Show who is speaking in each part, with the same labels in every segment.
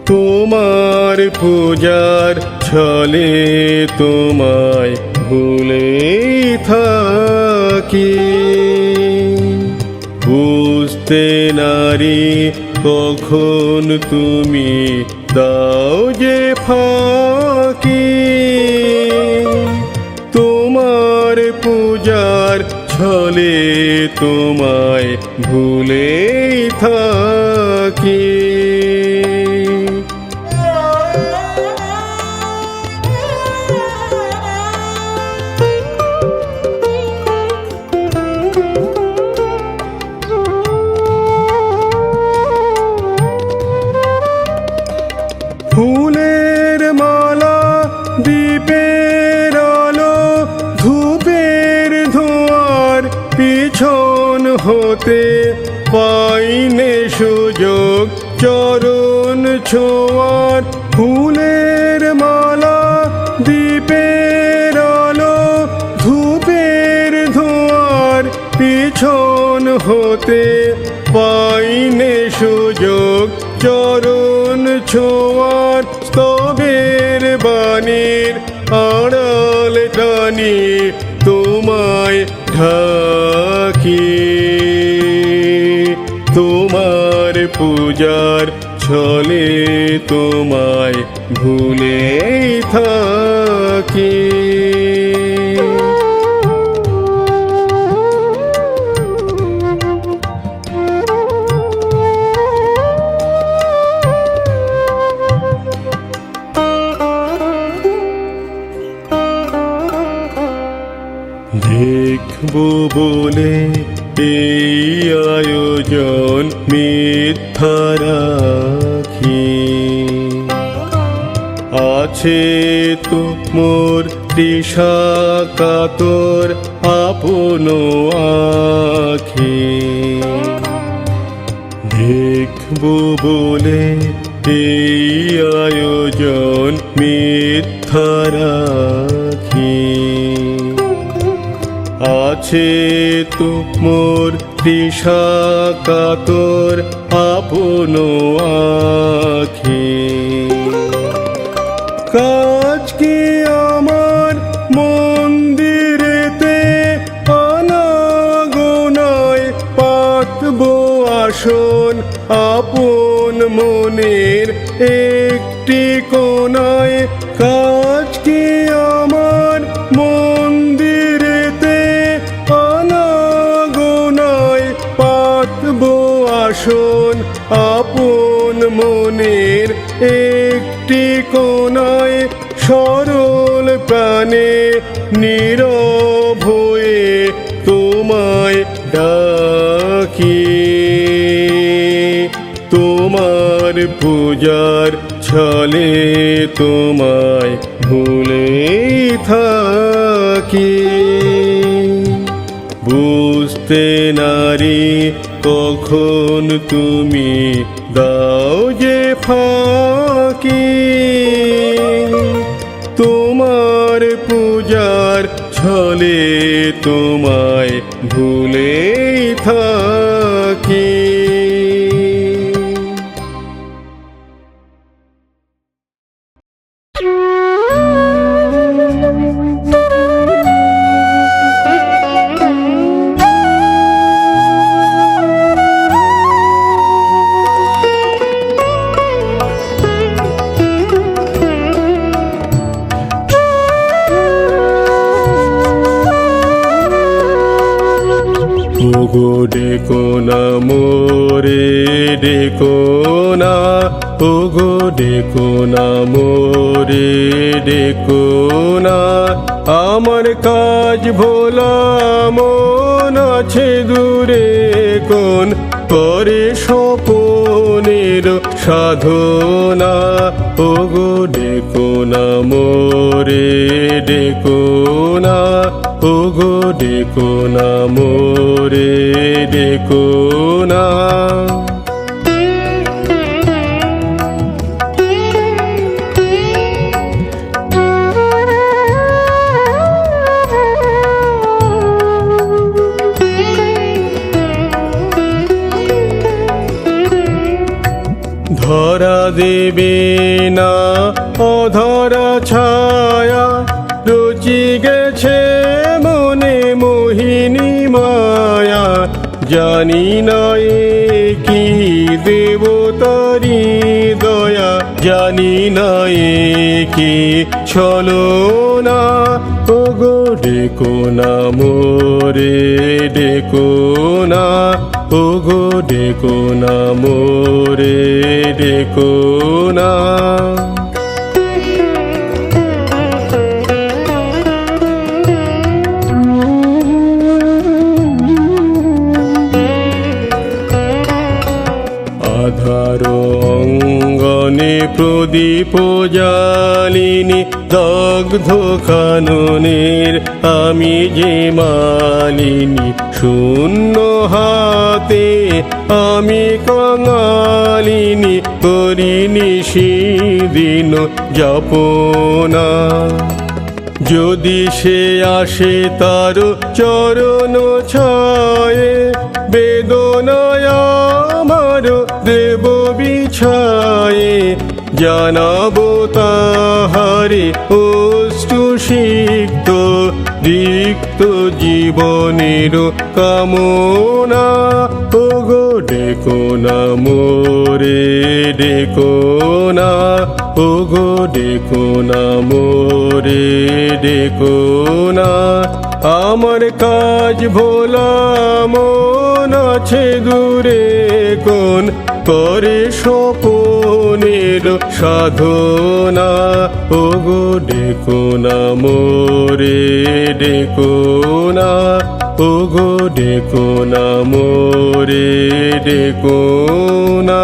Speaker 1: তোমার পূজার ছলে তোমায় ভুলে থাকি। বুঝতে নারি কখন তুমি দাও যে ফাঁকি। তোমার পূজার ছলে তোমায় ভুলে থাকি। ফুলের মালা দীপের আলো ধূপের ধোঁয়ার পিছন হতে পাইনে সুযোগ চরণ ছোঁয়ার। ফুলের মালা দীপের আলো ধূপের ধোঁয়ার পিছন হতে পাইনে সুযোগ চরণ ছোঁয়ার। স্তবের বাণীর আড়াল টানি তোমায় ঢাকি। তোমার পূজার ছলে তোমায় ভুলে থাকি। দেখবো বলে এই আয়োজন মিথ্যা রাখি। আছে তো মোর তৃষা কাতর আপন আখি। দেখবো বলে এই আয়োজন মিথ্যা রাখি। আছে তো মোর তৃষা কাতর আপন আখি। কাজ কি আমার মন্দিরেতে আনাগোনায় পাতবো আসন আপন মনের একটি কোনায়। কাজ কি আমার মন্দিরেতে আনাগোনায় পাতবো আসন আপন মনের একটি কোনায়। সরল প্রাণে নীরব হয়ে তোমায় ডাকি। তোমার পূজার ছলে তোমায় ভুলে থাকি। বুঝতে নারি কখন তুমি দাও যে ফাঁকি। তোমার পূজার ছলে তোমায় ভুলে থাকি। ওগো ডেকো না মোরে ডেকো না। ওগো ডেকো না মোরে ডেকো না। আমার কাজ ভোলা মন আছে দূরে কোন করে স্বপনের সাধনা। ওগো ডেকো না মোরে ডেকো না। ওগো ডেকো না মোরে ডেকো না। ধরা দেবে না অধরা ছায়া, রচি গেছে মনে মোহিনী মায়া। জানি না এ কি দেবতারি দয়া, জানি না এ কি ছলনা। ওগো ডেকো না মোরে, ডেকো না, ওগো ডেকো না মোরে, ডেকো না। আধার অঙ্গনে প্রদীপ জালিনী, দগ্ধ কাননের আমি যে মালিনী। শূন্য হাতে আমি কাঙালিনী, করিনি সেদিন যাপনা। যদি সে আসে তার চরণ ছয়ে, বেদনায় আমার দেব বিছায়ে। জানাবো তাহারে অশ্রু সিক্ত রিক্ত জীবনের কামনা। ওগো ডেকো না মোরে, ডেকো না, ওগো ডেকো না মোরে, ডেকো না। আমার কাজ ভোলা মন আছে দূরে কোন, করে স্বপনের সাধনা। ওগো ডেকো না মোরে, ডেকো না, ওগো ডেকো না মোরে, ডেকো না।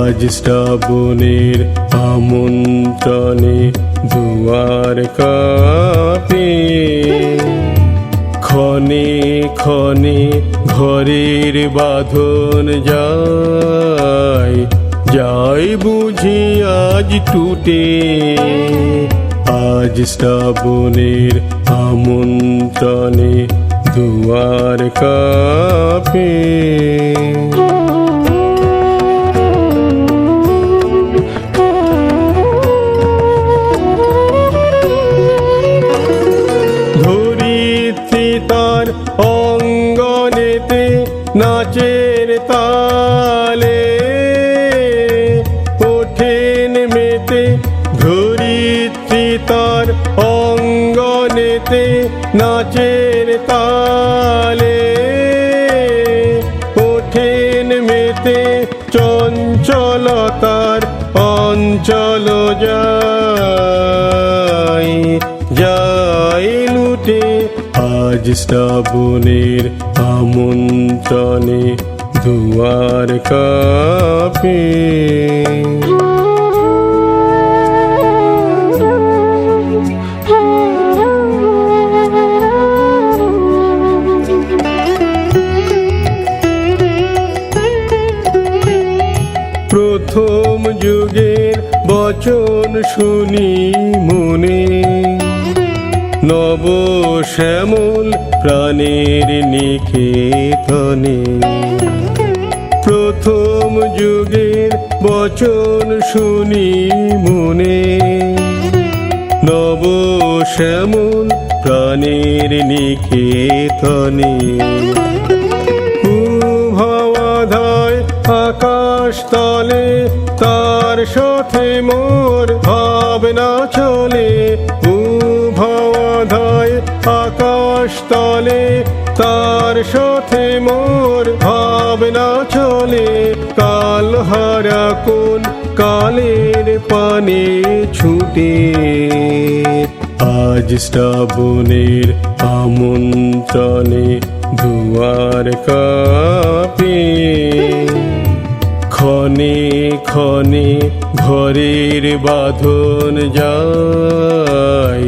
Speaker 1: আজ শ্রাবণের আমন্ত্রণে দুয়ার কাঁপে, ক্ষণে ক্ষণে ঘরের বাঁধন যায়, যায় বুঝি আজ টুটে। আজ শ্রাবণের আমন্ত্রণে দুয়ার কাঁপে। তার অঙ্গনেতে নাচের তালে, ওঠেন মেতে ধরিত্রী তার অঙ্গনেতে নাচের তালে। ওঠেন মেতে চঞ্চলতার অঞ্চল যায়, যায় লুটে। আজ শ্রাবণের আমন্ত্রণে দুয়ার কাঁপে। প্রথম যুগের বচন শুনি মনে, নব শ্যামল প্রাণের নিকেতনে। প্রথম যুগের বচন শুনি মনে, নব শ্যামল প্রাণের নিকেতনে। ভাবাধায় আকাশ তলে তার সাথে মোর ভাবনা চলে। ভাবাধায় আকাশ তলে তার সাথে মোর ভাবনা চলে। কাল হারা কোন কালের পানে ছুটে। আজ শ্রাবণের আমন্ত্রণে দুয়ার কাঁপে। ক্ষণে ক্ষণে ঘরের বাঁধন যায়,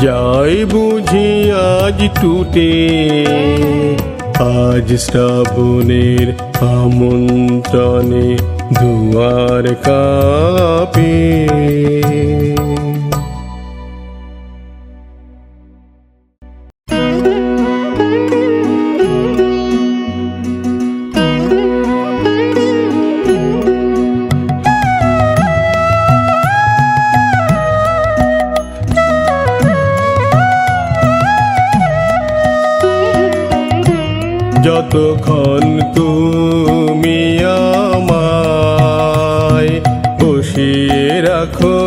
Speaker 1: যাই বুঝি আজ টুটে, আজ শ্রাবণের আমন্ত্রণে দুয়ার কাঁপে। যতক্ষণ তুমি আমায় বসিয়ে রাখো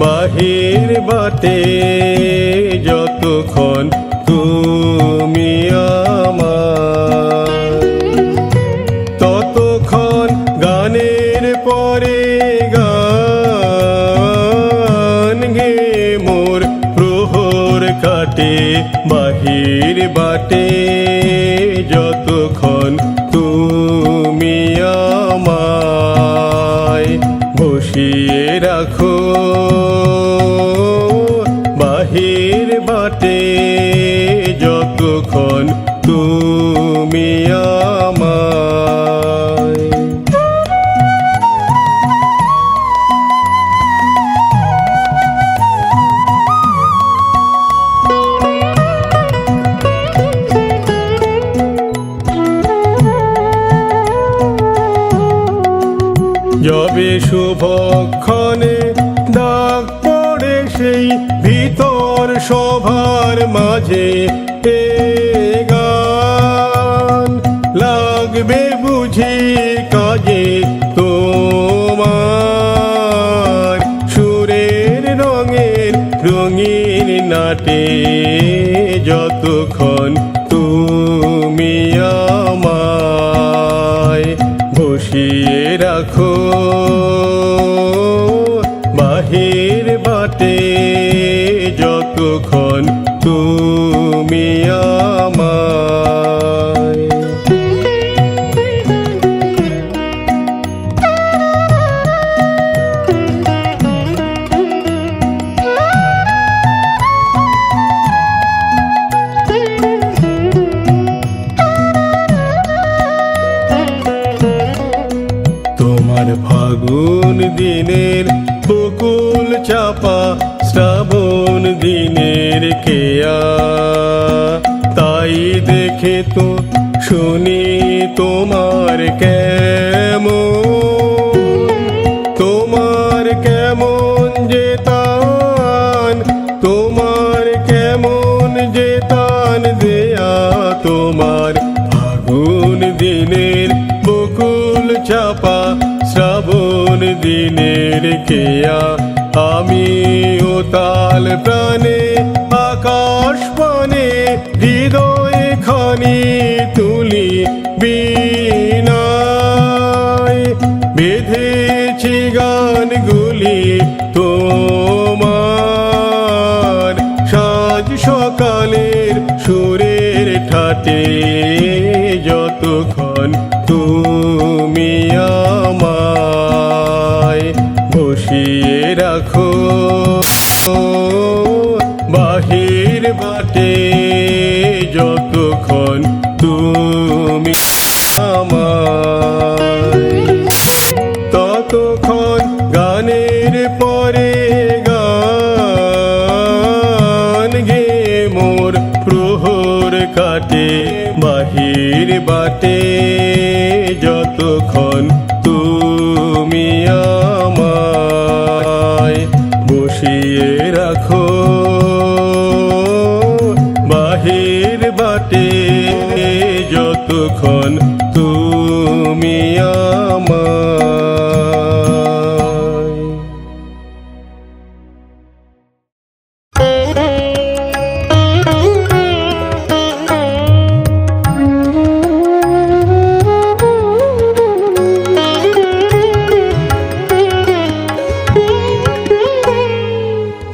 Speaker 1: বাহির বাটে, যতক্ষণ তুমি আমায়, ততক্ষণ গানের পরে গান গে মোর প্রহর কাটে বাহির বাটে, যতক্ষণ তুমি আমায় বসিয়ে রাখো বাহির বাটে, যতক্ষণ তুমি আমায়। যবে শুভক্ষণে ডাক পড়ে সেই ভিতর সভার মাঝে, এ গান লাগবে বুঝি কাজে তোমার, সুরের রঙের রঙিন নাটে, যতক্ষণ তুমি আমায় বসিয়ে রাখো বাহির বাটে, যতক্ষণ তুমি আমায়। তোমার ফাগুন দিনের বকুল চাপা, শ্রাবণ দিনের কেয়া, তাই দেখে তো শুনি তোমার কেমন যে তান, তোমার কেমন যে তান দেয়া, তোমার ফাগুন দিনের বকুল চাপা, শ্রাবণ দিনের কেয়া, আমি ও তাল প্রাণে আকাশ পানে, হৃদয় খানি তুলি বীণায়, বেঁধেছি গানগুলি তোমার, সাজ সকালের সুরের ঠাটে, যতক্ষণ তুমি আমায় বসিয়ে রাখো বাহির বাটে, যতক্ষণ তুমি আমায়, ততক্ষণ গানের পরে গান গে মোর প্রহর কাটে বাহির বাটে, যতক্ষণ তুমি আমায় বসিয়ে রাখো বাহির বাটে, যতক্ষণ তুমি আমায়।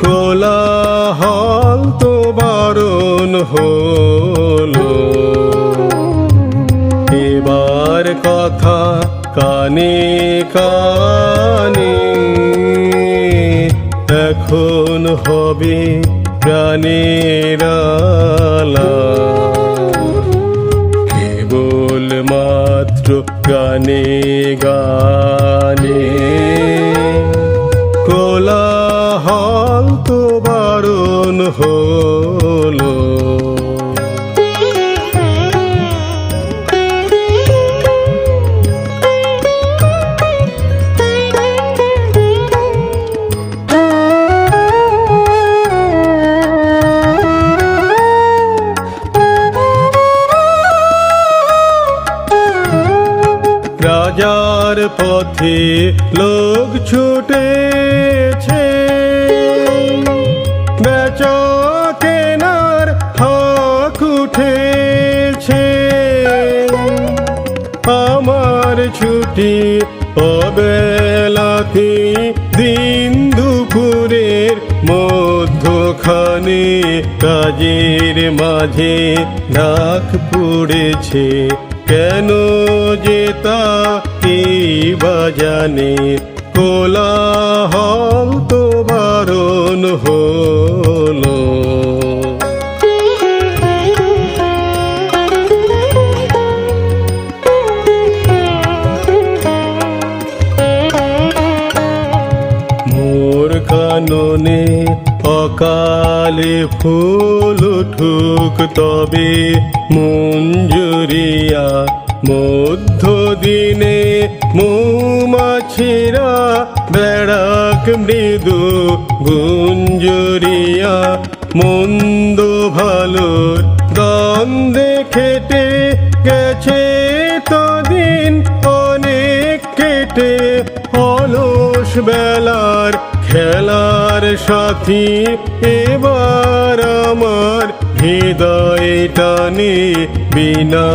Speaker 1: কোলাহল তো বারণ হলো, এবার কথা কানে কানে, এখন হবে প্রাণের আলাপ। কেবল মাত্র গানে গানে কোলাহল তো বারণ হলো। রাজার পথে লোক ছুটেছে, বেচা কেনার হাক উঠেছে। আমার ছুটি অবেলাতে দিন দুপুরের মধ্যখানে কাজের মাঝে ডাক পড়েছে। কেন যে তা কি বাজানে কোলাহল তো বারণ হলো। মোর কাননে অকালে ফুল উঠুক তবে মঞ্জুরিয়া, মধ্য দিনে মৌমাছিরা বেড়াক মৃদু গুঞ্জুরিয়া। মন্দ ভালোর দ্বন্দ্বে খেটে গেছে তদিন অনেক কেটে, অলস বেলার খেলার সাথী এবার আমার হৃদয় টানে বিনা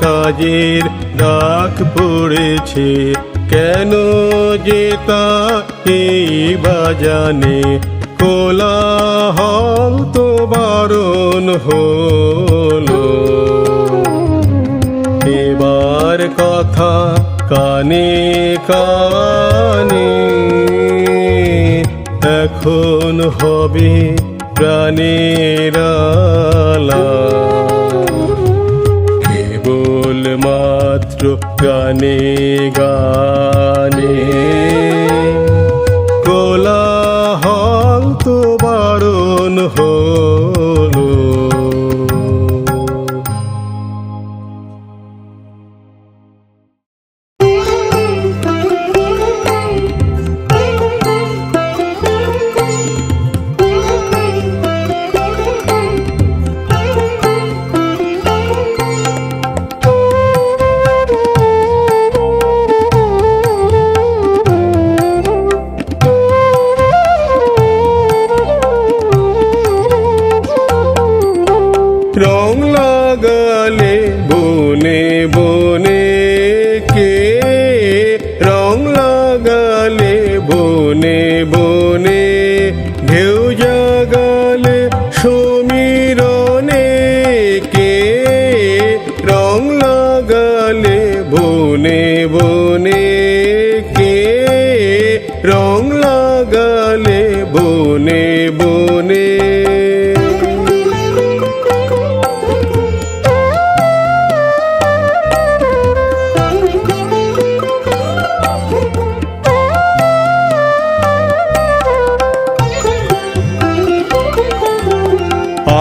Speaker 1: কাজের ডাক পড়েছে। কেন যে তা এই বাজানে কোলাহল তো বারণ হলো। এবার কথা কানে কানে এখন হবে প্রাণের আলাপ। কেবল মাত্র গানে গানে কোলাহল তো বারণ হলো। রং লাগালে বনে বনে কে, রং লাগালে বনে বনে ঢেউ জাগালে সমীরণে কে, রং লাগালে বনে বনে কে, রং লাগালে বনে বনে।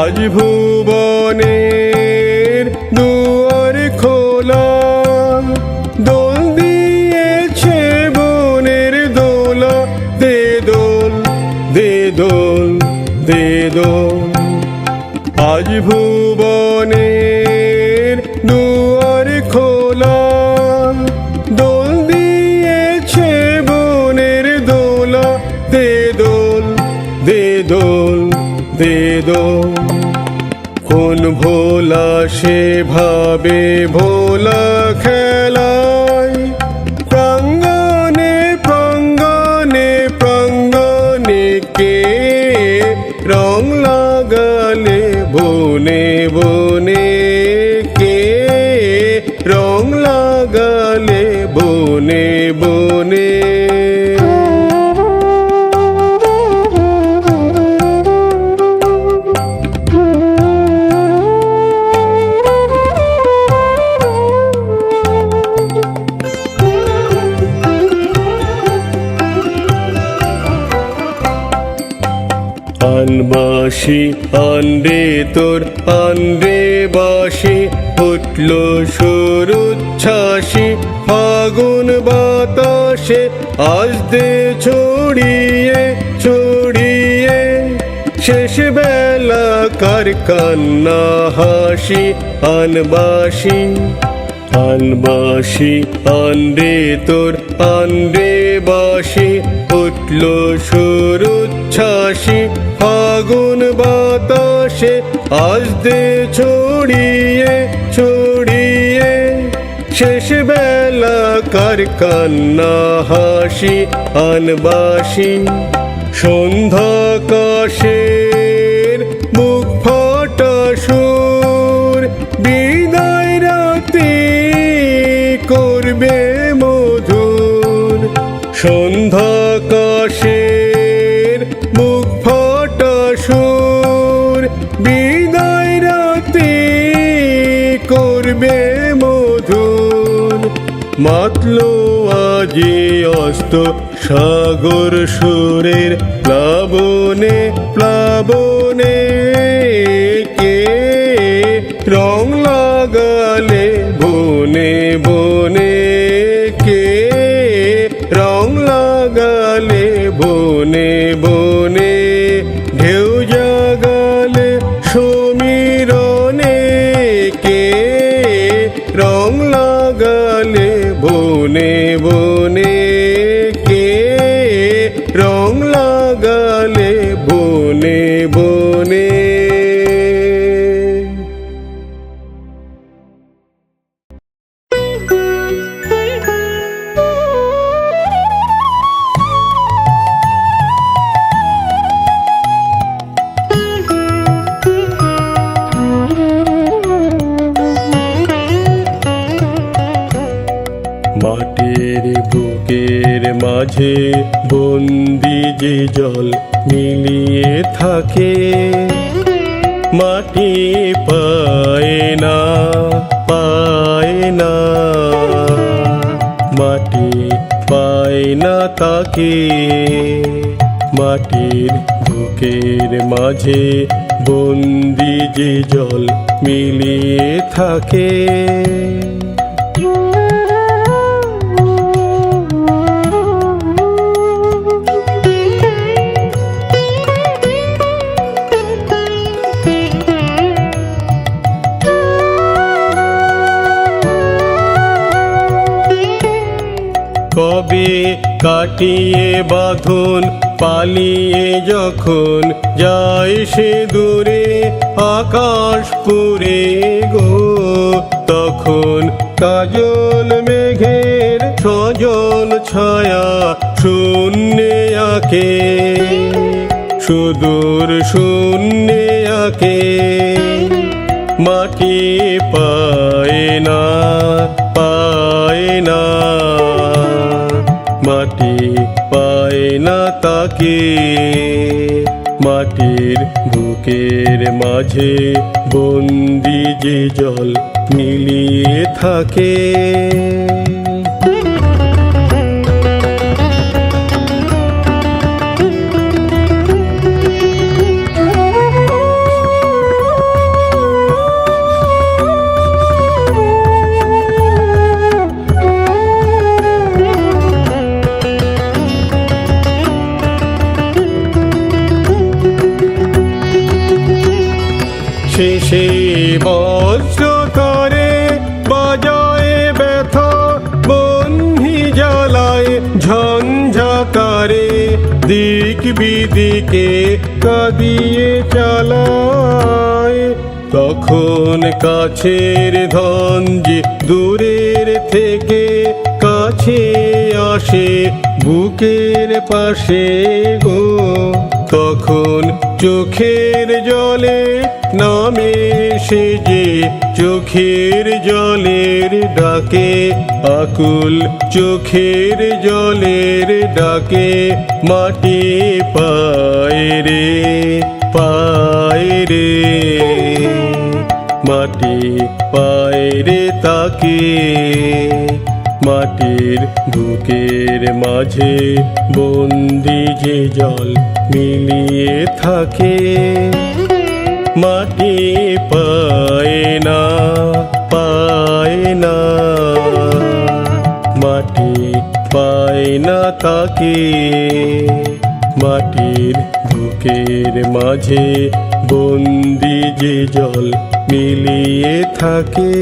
Speaker 1: আজ ভুবনের দুয়ার খোলা, দোল দিয়েছে বনের দোলা। দে দোল দে দোল দে দোল। আজ ভুবনের দুয়ার খোলা, দোল দিয়েছে বনের দোলা। দে দোল দে দোল দে দোল। কোন ভোলা সে ভাবে ভোলা খেলায়, প্রাঙ্গণে প্রাঙ্গণে প্রাঙ্গণে কে, রং লাগালে বনে বনে কে, রং লাগালে বনে বনে। বাঁশি আনরে তোর আনরে বাঁশি উঠল সুর উচ্ছ্বাসী ফাগুন বাতাসে আজ দে ছড়িয়ে ছড়িয়ে শেষ বেলা কার কান্না হাসি আনবাসি আনবাসি আনরে তোর আনরে বাঁশি উঠল সুর উচ্ছ্বাসী ফাগুন বাতাসে আজ দে ছড়িয়ে ছড়িয়ে শেষ বেলা কার কান্না হাসি আনবাসি সন্ধ্যাকাশের বুক ফাটা সুর বিদায় রাতে করবে মধুর সন্ধ্যাকাশের বুক ফাটা সুর বিদায় রাতে করবে মধুর মাতলো আজি অস্ত সাগর সুরের প্লাবনে প্লাবনে কে রং লাগালে বনে বনে কে রং লাগালে বনে বনে ঢেউ জাগালে সমীরণে কে রং লাগালে বনে বনে কে রং লাগালে বনে বনে মাটির বুকের মাঝে বন্দি যে জল মিলিয়ে থাকে মাটি পায় না পায় না মাটি পায় না তাকে মাটির বুকের মাঝে বন্দি যে জল মিলিয়ে থাকে কবে কাটিয়ে বাঁধন পালিয়ে যখন যায় সে দূরে আকাশ পুরে গো তখন কাজল মেঘের সজল ছায়া শূন্যে আঁকে সুদূর শূন্যে আঁকে মাটি পায় না পায় না মাটি পায় না তাকে মাটির বুকের মাঝে বন্দি যে জল মিলিয়ে থাকে শেষে বজ্র করে বাজায় ব্যথা বন্ধি জ্বালায় ঝঞ্ঝাকারে দিক বিদিকে কাঁদিয়ে চালায় তখন কাছের ধন যে দূরের থেকে কাছে আসে বুকের পাশে গো তখন চোখের জলে নামে সে যে চোখের জলের ডাকে আকুল চোখের জলের ডাকে মাটি পায় রে পায় রে মাটি পায় রে তাকে মাটির বুকের মাঝে বন্দি যে জল মিলিয়ে থাকে, মাটি পায় না, পায় না, মাটি পায় না তাকে। মাটির বুকের মাঝে বন্দি যে জল মিলিয়ে থাকে।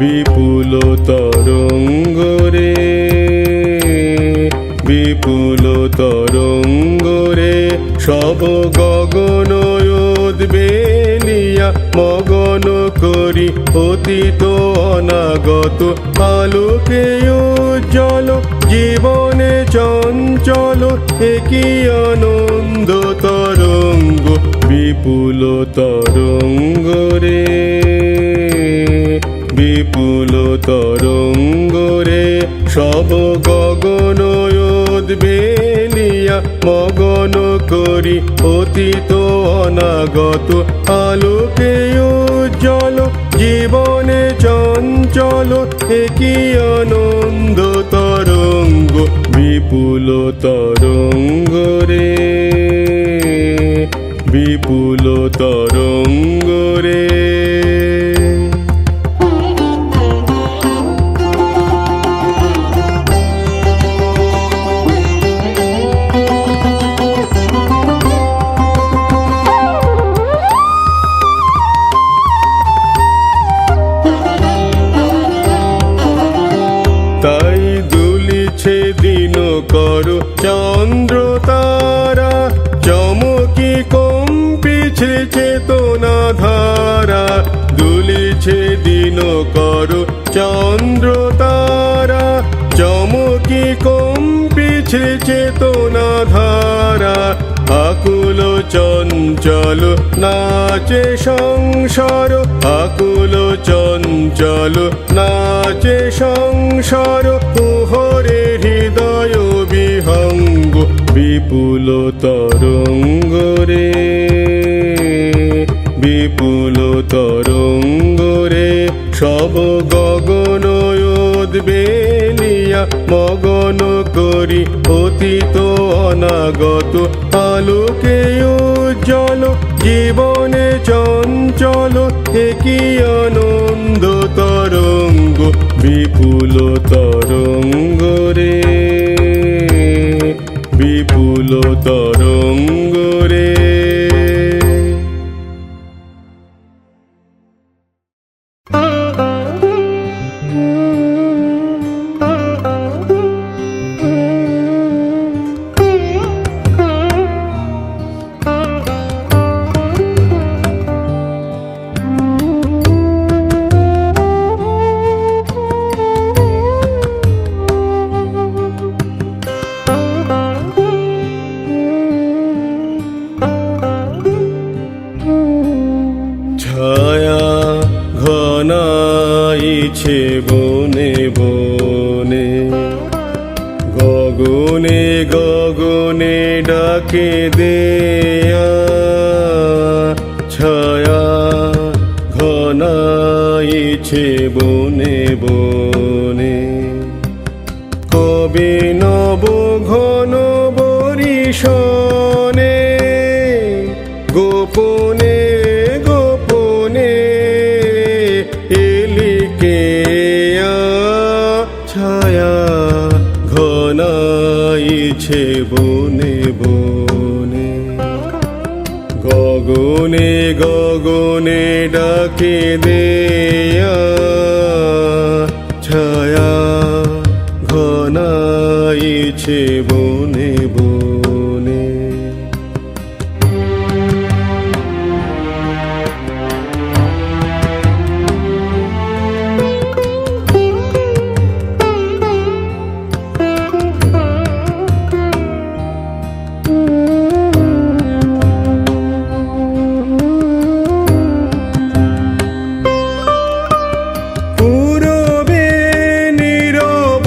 Speaker 1: বিপুল তরঙ্গ রে, বিপুল তরঙ্গ রে, সব গগন উদ্বেলিয়া মগন করি অতীত অনাগত আলোকে উজ্জ্বল জীবনে চঞ্চল একই আনন্দ তরঙ্গ। বিপুল তরঙ্গ রে, বিপুল তরঙ্গ রে, সব গগন উদ্বেলিয়া মগন করি অতীত অনাগত আলোকে উজ্জ্বল জীবনে চঞ্চল একই আনন্দ তরঙ্গ। বিপুল তরঙ্গ রে, বিপুল তরঙ্গ রে। তাই দুলিছে দিন কর চন্দ্র তারা, চমকি কম্পিছে চেতনা ধারা। দুলিছে দিন কর চন্দ্র তারা, চমকি কম্পিছে চেতনা ধারা। আকুল চঞ্চল নাচে সংসার, আকুল চঞ্চল নাচে সংসার। ওহরে হৃদয় বিহঙ্গ বিপুল তরঙ্গ রে, বিপুল তরঙ্গ রে, সব গগন উদ্বেলিয়া মগন করি অতীত অনাগত আলোকে উজ্জ্বল জীবনে চঞ্চল একই আনন্দ তরঙ্গ। বিপুল তরঙ্গ রে, বিপুল তরঙ্গ রে। ছায়া ঘনাইছে বনে বনে, গগনে গগনে ডাকে দেয়া। ছায়া ঘনাইছে বনে বনে, কবে নব ঘন বরিশনে। গোপনে গোপনে এলিকে ছায়া ডাকে দেয়া ছায়া ঘনাইছে বনে বনে। পূরবে নীরব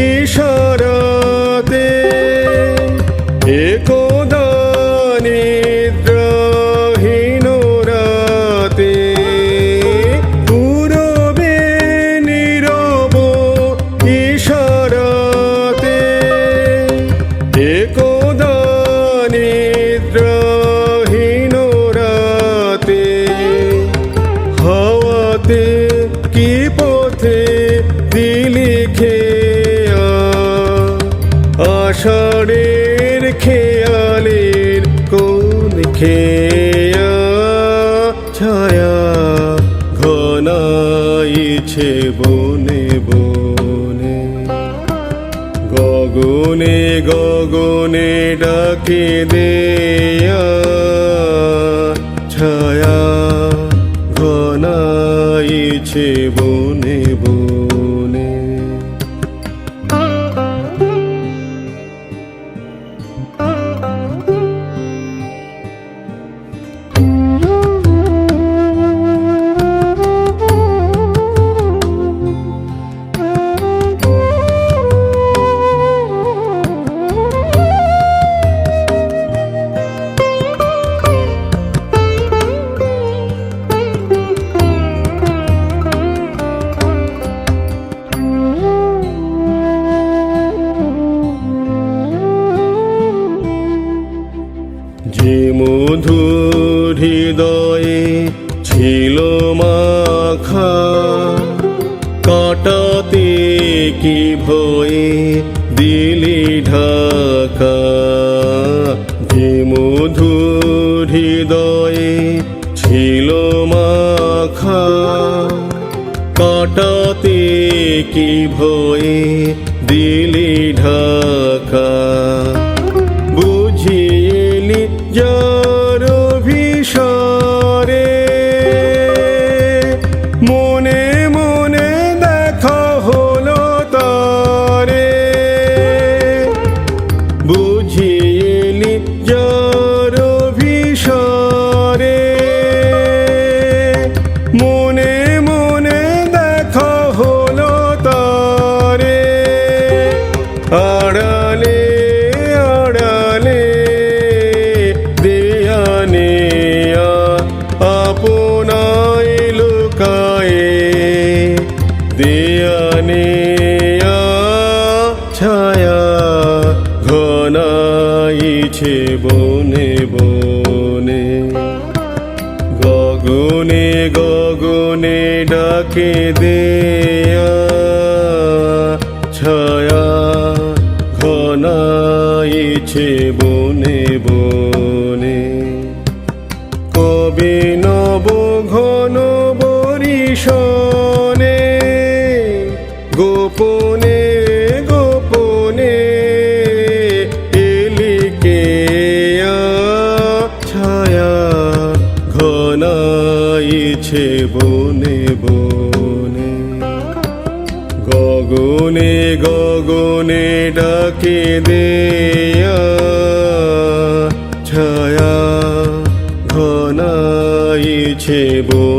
Speaker 1: ইশারাতে একদা নিদ্রাহীন রাতে, পূরবে নীরব ইশারাতে একদা নিদ্রাহীন রাতে, হাওয়াতে কি পথে দিলি খেয়া আষাঢ়ের খেয়ালের কোন খেয়া ছায়া ঘনাইছে বনে বনে। গগনে গগনে ডাকে দেয়া ছায়া ঘনাইছে বনে বনে। যে মধুর হৃদয়ে ছিল মাখা, কাটাতে কি ভয়ে দিলি ঢাকা। যে মধুর হৃদয়ে ছিল মাখা, কাটাতে কি ভয়ে দিলি ঢাকা। বুঝিলি যার অভিসারে মনে মনে দেখা হলো তারে, বুঝিলি যার অভিসারে মনে মনে দেখা হলো তারে। আড়ালে আড়ালে দেয়া নেয়া আপনায় লুকায়ে, দেয়া নেয়া ছায়া ঘনাইছে বনে বনে। গগনে গগনে ডাকে দেয়া ছায়া ঘনাইছে বনে বনে। কবে নব ঘন বরিশনে গোপনে গোপনে এলিকে ছায়া ঘনাইছে বনে বনে। গগনে গগনে ডাকে দেয়া ছায়া ঘনাইছে বনে।